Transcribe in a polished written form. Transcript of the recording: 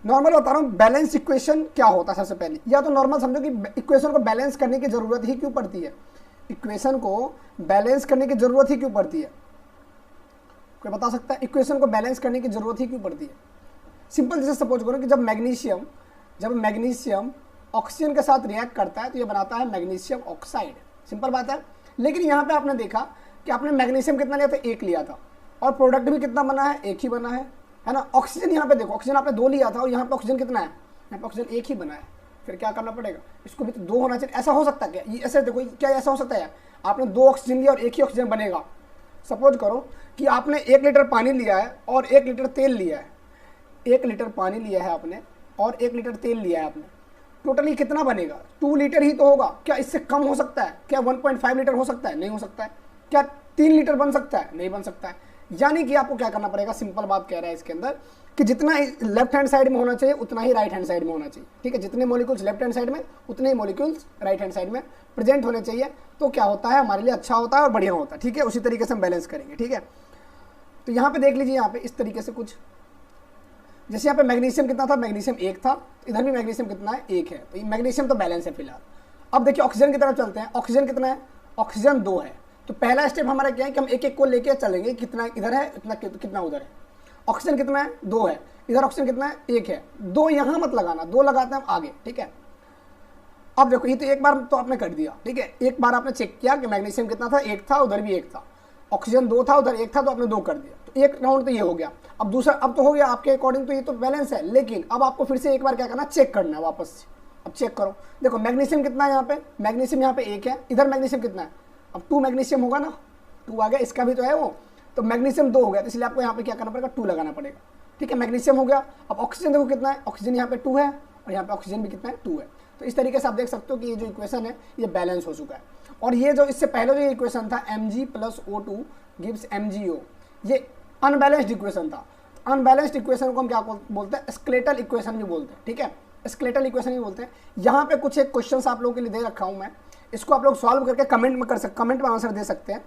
Normal बता रहा हूँ बैलेंस इक्वेशन क्या होता है। सबसे पहले या तो नॉर्मल समझो कि इक्वेशन को बैलेंस करने की जरूरत ही क्यों पड़ती है, इक्वेशन को बैलेंस करने की जरूरत ही क्यों पड़ती है, कोई बता सकता है इक्वेशन को बैलेंस करने की जरूरत ही क्यों पड़ती है। सिंपल जैसे सपोज करो कि जब मैग्नीशियम ऑक्सीजन के साथ रिएक्ट करता है तो ये बनाता है मैग्नीशियम ऑक्साइड, सिंपल बात है। लेकिन यहाँ पे आपने देखा कि आपने मैग्नीशियम कितना लिया था, 1 लिया था, और प्रोडक्ट भी कितना बना है, 1 ही बना है ना। ऑक्सीजन यहाँ पे देखो, ऑक्सीजन आपने 2 लिया था और यहाँ पे ऑक्सीजन कितना है, यहाँ पे ऑक्सीजन 1 ही बना है, फिर क्या करना पड़ेगा, इसको भी तो 2 होना चाहिए। ऐसा हो सकता है क्या, ये ऐसे देखो क्या ऐसा हो सकता है, आपने 2 ऑक्सीजन लिया और 1 ही ऑक्सीजन बनेगा। सपोज करो कि आपने 1 लीटर पानी लिया है और 1 लीटर तेल लिया है, 1 लीटर पानी लिया है आपने और 1 लीटर तेल लिया है आपने, टोटली कितना बनेगा, 2 लीटर ही तो होगा। क्या इससे कम हो सकता है, क्या 1.5 लीटर हो सकता है, नहीं हो सकता है। क्या 3 लीटर बन सकता है, नहीं बन सकता है। यानी कि आपको क्या करना पड़ेगा, सिंपल बात कह रहा है इसके अंदर कि जितना लेफ्ट हैंड साइड में होना चाहिए उतना ही राइट हैंड साइड में होना चाहिए, ठीक है। जितने मॉलिक्यूल्स लेफ्ट हैंड साइड में उतने ही मॉलिक्यूल्स राइट हैंड साइड में प्रेजेंट होने चाहिए, तो क्या होता है हमारे लिए अच्छा होता है और बढ़िया होता है, ठीक है। उसी तरीके से हम बैलेंस करेंगे, ठीक है। तो यहाँ पे देख लीजिए, यहाँ पे इस तरीके से कुछ, जैसे यहाँ पे मैग्नीशियम कितना था, मैग्नीशियम 1 था, इधर भी मैग्नीशियम कितना है, 1 है, तो मैग्नीशियम तो बैलेंस है फिलहाल। अब देखिए ऑक्सीजन की तरफ चलते हैं, ऑक्सीजन कितना है, ऑक्सीजन 2 है। तो पहला स्टेप हमारा क्या है कि हम एक एक को लेके चलेंगे, कितना इधर है इतना कितना उधर है। ऑक्सीजन कितना है, 2 है, इधर ऑक्सीजन कितना है, 1 है। 2 यहाँ मत लगाना, 2 लगाते हैं हम आगे, ठीक है। अब देखो ये तो एक बार तो आपने कर दिया, ठीक है, एक बार आपने चेक किया कि मैग्नीशियम कितना था, 1 था, उधर भी 1 था, ऑक्सीजन 2 था, उधर 1 था, तो आपने 2 कर दिया, तो एक राउंड तो ये हो गया। अब दूसरा, अब तो हो गया आपके अकॉर्डिंग, तो ये तो बैलेंस है। लेकिन अब आपको फिर से एक बार क्या करना, चेक करना है वापस से। अब चेक करो, देखो मैग्नीशियम कितना है यहाँ पे, मैग्नीशियम यहाँ पे 1 है, इधर मैग्नीशियम कितना है, अब 2 मैग्नीशियम होगा ना, 2 आ गया, इसका भी तो है वो, तो मैग्नीशियम 2 हो गया, तो इसलिए आपको यहाँ पे क्या करना पड़ेगा, 2 लगाना पड़ेगा, ठीक है। मैग्नीशियम हो गया। अब ऑक्सीजन देखो कितना है, ऑक्सीजन यहाँ पे 2 है और यहाँ पे ऑक्सीजन भी कितना है, 2 है। तो इस तरीके से आप देख सकते हो कि ये जो इक्वेशन है ये बैलेंस हो चुका है। और ये जो इससे पहले जो इक्वेशन था Mg + O2 गिव्स MgO, ये अनबैलेंस्ड इक्वेशन था। अनबैलेंस्ड इक्वेशन को हम क्या बोलते हैं, स्केलेटल इक्वेशन भी बोलते हैं, ठीक है, स्केलेटल इक्वेशन भी बोलते हैं। यहाँ पे कुछ एक क्वेश्चन आप लोगों के लिए दे रखा हूँ मैं, इसको आप लोग सॉल्व करके कमेंट में आंसर दे सकते हैं।